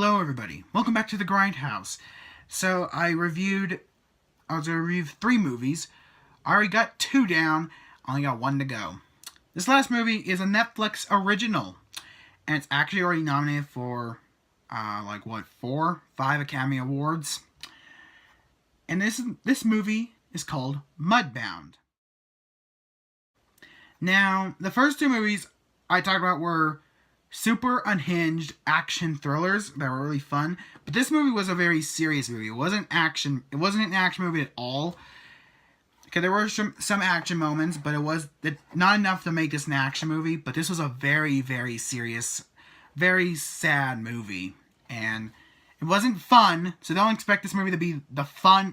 Hello everybody, welcome back to the Grindhouse. So I was going to review 3 movies. I already got 2 down, only got 1 to go. This last movie is a Netflix original, and it's actually already nominated for 4, 5 Academy Awards. And this movie is called Mudbound. Now, the first 2 movies I talked about were super unhinged action thrillers that were really fun, but this movie was a very serious movie. It wasn't an action movie at all. Okay, there were some action moments, but it was not enough to make this an action movie. But this was a very, very serious, very sad movie, and it wasn't fun. So don't expect this movie to be the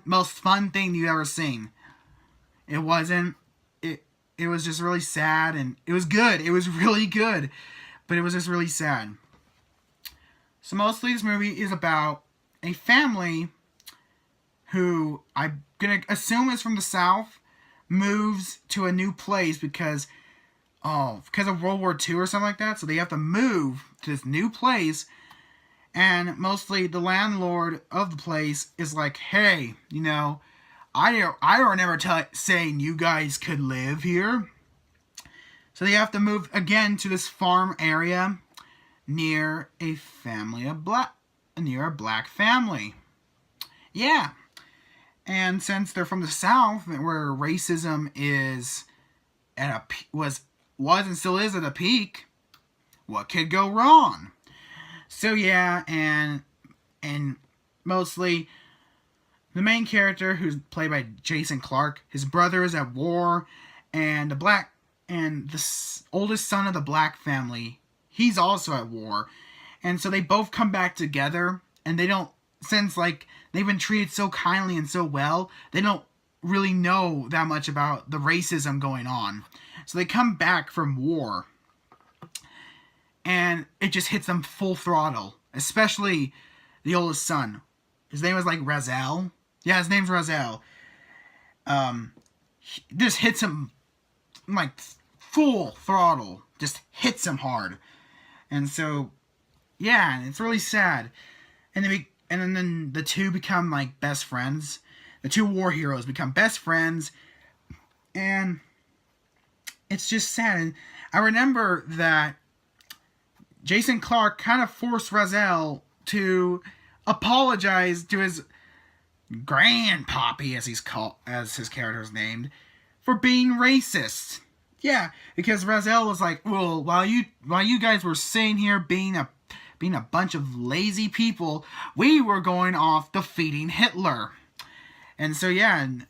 most fun thing you've ever seen. It wasn't. It was just really sad, and it was good. It was really good. But it was just really sad. So mostly this movie is about a family who I'm going to assume is from the South, moves to a new place because of World War II or something like that. So they have to move to this new place. And mostly the landlord of the place is like, hey, I don't ever saying you guys could live here. So they have to move again to this farm area near a black family. Yeah. And since they're from the South, where racism is was and still is at a peak, what could go wrong? So yeah, and mostly the main character, who's played by Jason Clarke, his brother is at war, and the oldest son of the black family, he's also at war. And so they both come back together, and since they've been treated so kindly and so well, they don't really know that much about the racism going on. So they come back from war, and it just hits them full throttle, especially the oldest son. His name was Razel. Yeah, his name's Razel. Just hits him full throttle, just hits him hard. And so, yeah, it's really sad. And then the two become best friends. The 2 war heroes become best friends, and it's just sad. And I remember that Jason Clarke kind of forced Razel to apologize to his grandpappy, as his character is named, for being racist. Yeah, because Razel was like, well, while you guys were sitting here being a bunch of lazy people, we were going off defeating Hitler. And so and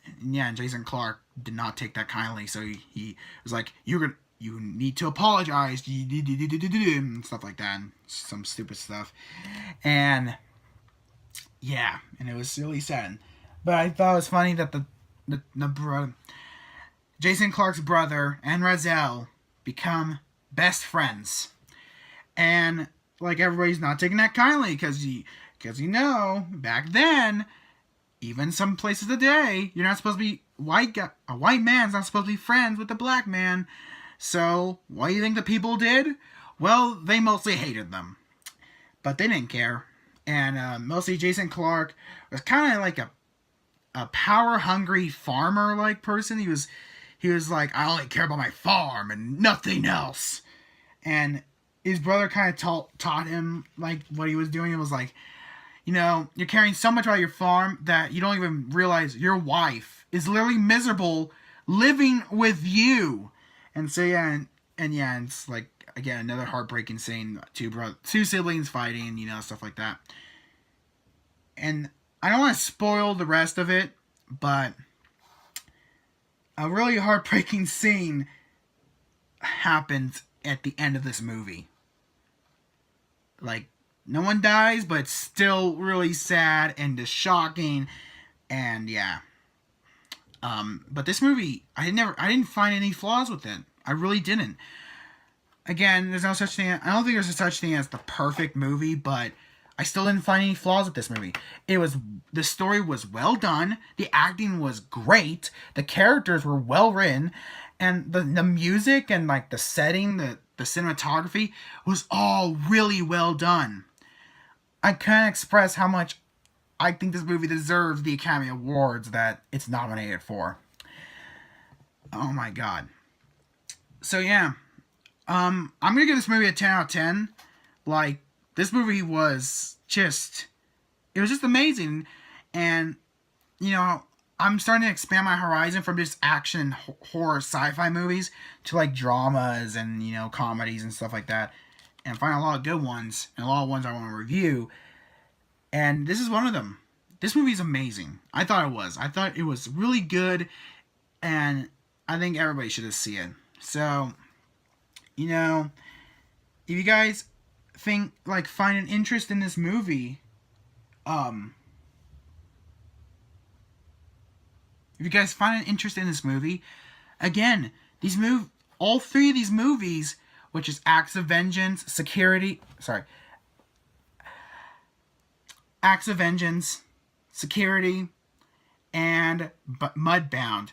Jason Clarke did not take that kindly. So he was like, you need to apologize, and stuff like that, and some stupid stuff. And yeah, and it was really sad. But I thought it was funny that the Jason Clarke's brother and Razel become best friends. And everybody's not taking that kindly because back then, even some places today, you're not supposed to be a white man's not supposed to be friends with a black man. So what do you think the people did? Well, they mostly hated them, but they didn't care. And mostly Jason Clarke was kind of like a power-hungry farmer person. He was like, I only care about my farm and nothing else. And his brother kind of taught him what he was doing. It was you're caring so much about your farm that you don't even realize your wife is literally miserable living with you. And so and it's again, another heartbreaking scene. 2 siblings fighting, stuff like that. And I don't want to spoil the rest of it, but a really heartbreaking scene happens at the end of this movie. No one dies, but it's still really sad and just shocking. And yeah. But this movie, I didn't find any flaws with it. I really didn't. Again, there's no such thing. I don't think there's a such thing as the perfect movie, but I still didn't find any flaws with this movie. The story was well done. The acting was great. The characters were well written, and the music and the setting, the cinematography was all really well done. I can't express how much I think this movie deserves the Academy Awards that it's nominated for. Oh my god. So yeah, I'm gonna give this movie a 10 out of 10. Like, this movie was just, it was just amazing. And, you know, I'm starting to expand my horizon from just action, horror, sci-fi movies to like dramas and, you know, comedies and stuff like that. And find a lot of good ones and a lot of ones I want to review. And this is one of them. This movie is amazing. I thought it was. I thought it was really good. And I think everybody should just see it. So, you know, if you guys think, like, find an interest in this movie, if you guys find an interest in this movie, again, all three of these movies, which is Acts of Vengeance, Security, and Mudbound.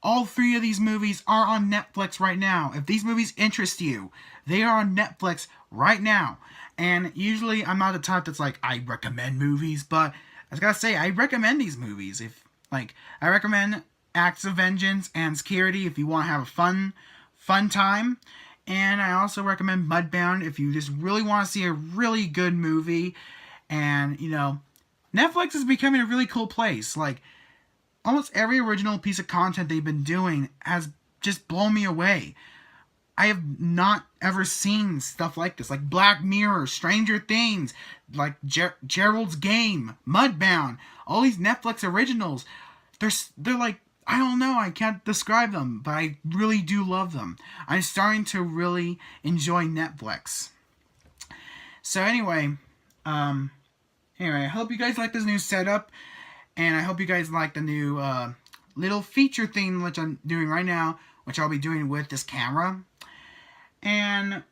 All three of these movies are on Netflix right now. If these movies interest you, they are on Netflix right now. And usually I'm not the type that's like, I recommend movies, but I gotta say, I recommend these movies. I recommend Acts of Vengeance and Security if you want to have a fun time. And I also recommend Mudbound if you just really want to see a really good movie. And, you know, Netflix is becoming a really cool place. Like, almost every original piece of content they've been doing has just blown me away. I have not ever seen stuff like this. Like Black Mirror, Stranger Things, like Gerald's Game, Mudbound, all these Netflix originals. They're like, I don't know, I can't describe them, but I really do love them. I'm starting to really enjoy Netflix. So anyway, I hope you guys like this new setup. And I hope you guys like the new little feature thing which I'm doing right now, which I'll be doing with this camera. And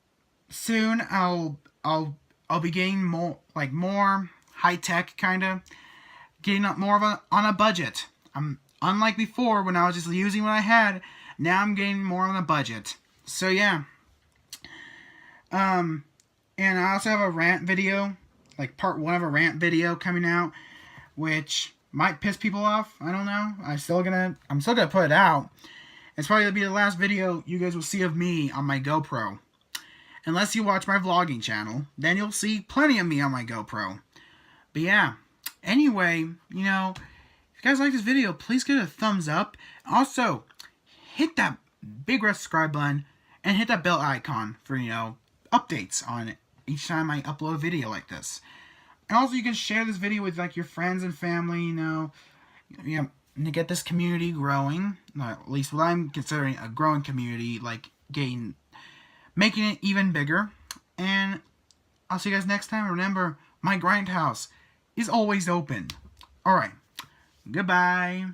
soon I'll be getting more high tech, kind of getting up more of on a budget. I'm unlike before when I was just using what I had. Now I'm getting more on a budget. So yeah. And I also have a rant video, like part 1 of a rant video coming out, which might piss people off. I don't know. I'm still gonna put it out. It's probably gonna be the last video you guys will see of me on my GoPro. Unless you watch my vlogging channel, then you'll see plenty of me on my GoPro. But yeah. Anyway, you know, if you guys like this video, please give it a thumbs up. Also, hit that big red subscribe button and hit that bell icon for, you know, updates on it each time I upload a video like this. And also, you can share this video with, like, your friends and family, you know, to get this community growing. At least what I'm considering a growing community, like, making it even bigger. And I'll see you guys next time. Remember, my grindhouse is always open. Alright, goodbye.